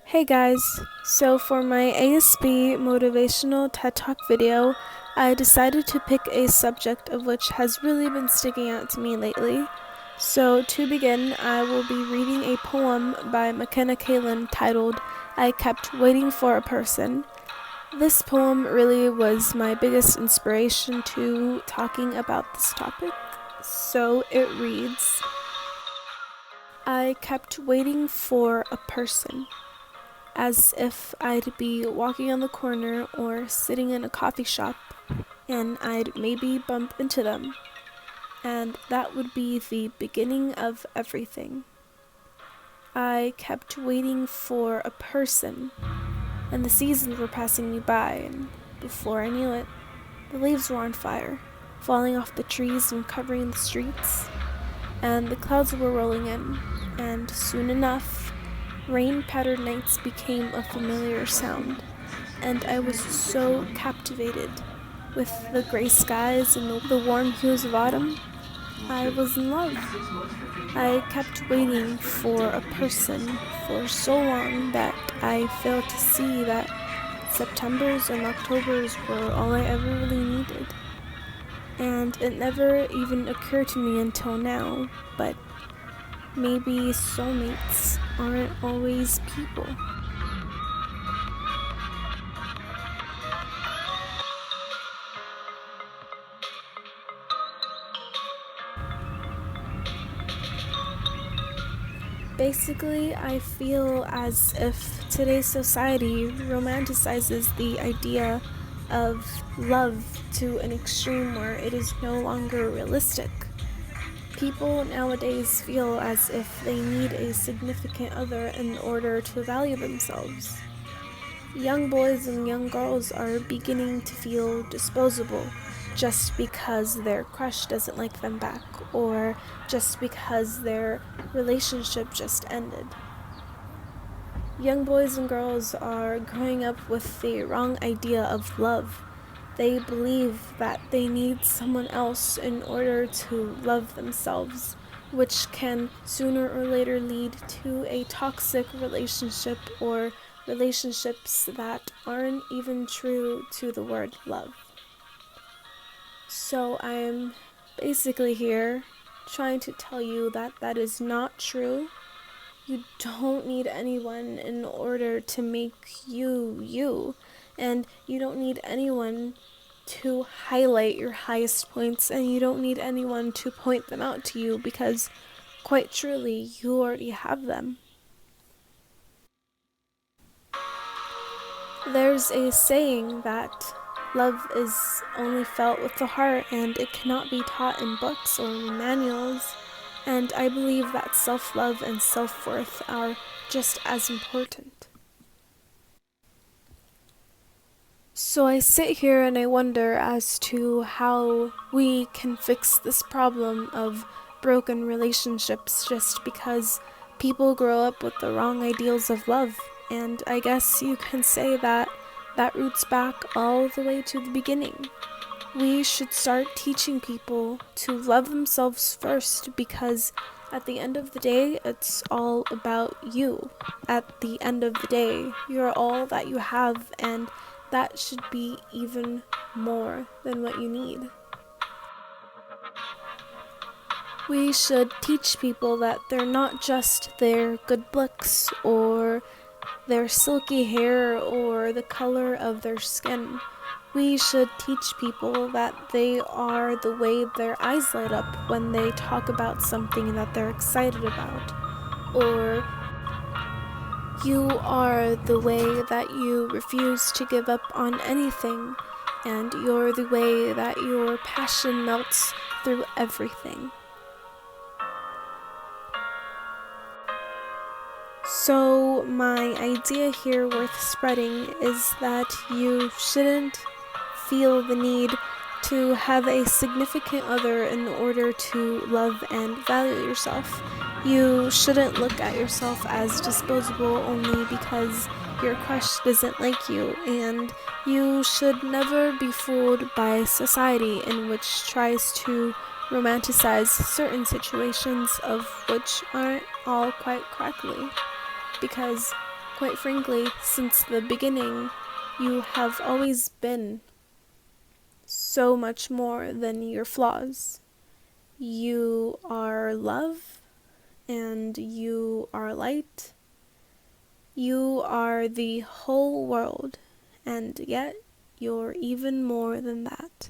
Hey guys, so for my ASB Motivational Ted Talk video, I decided to pick a subject of which has really been sticking out to me lately. So to begin, I will be reading a poem by McKenna Kalin titled, "I Kept Waiting for a Person." This poem really was my biggest inspiration to talking about this topic. So it reads, I kept waiting for a person, as if I'd be walking on the corner or sitting in a coffee shop and I'd maybe bump into them, and that would be the beginning of everything. I kept waiting for a person, and the seasons were passing me by, and before I knew it, the leaves were on fire, falling off the trees and covering the streets, and the clouds were rolling in, and soon enough, rain-powdered nights became a familiar sound, and I was so captivated with the gray skies and the warm hues of autumn. I was in love. I kept waiting for a person for so long that I failed to see that Septembers and Octobers were all I ever really needed. And it never even occurred to me until now, but maybe soulmates aren't always people. Basically, I feel as if today's society romanticizes the idea of love to an extreme where it is no longer realistic. People nowadays feel as if they need a significant other in order to value themselves. Young boys and young girls are beginning to feel disposable just because their crush doesn't like them back, or just because their relationship just ended. Young boys and girls are growing up with the wrong idea of love. They believe that they need someone else in order to love themselves, which can sooner or later lead to a toxic relationship or relationships that aren't even true to the word love. So I'm basically here trying to tell you that that is not true. You don't need anyone in order to make you you, and you don't need anyone to highlight your highest points, and you don't need anyone to point them out to you because, quite truly, you already have them. There's a saying that love is only felt with the heart and it cannot be taught in books or manuals, and I believe that self-love and self-worth are just as important. So I sit here and I wonder as to how we can fix this problem of broken relationships just because people grow up with the wrong ideals of love. And I guess you can say that that roots back all the way to the beginning. We should start teaching people to love themselves first, because at the end of the day, it's all about you. At the end of the day, you're all that you have, and that should be even more than what you need. We should teach people that they're not just their good looks or their silky hair or the color of their skin. We should teach people that they are the way their eyes light up when they talk about something that they're excited about, or you are the way that you refuse to give up on anything, and you're the way that your passion melts through everything. So my idea here worth spreading is that you shouldn't feel the need to have a significant other in order to love and value yourself. You shouldn't look at yourself as disposable only because your crush doesn't like you, and you should never be fooled by society in which tries to romanticize certain situations of which aren't all quite correctly. Because, Quite frankly, since the beginning, you have always been so much more than your flaws. You are love, and you are light. You are the whole world, and yet you're even more than that.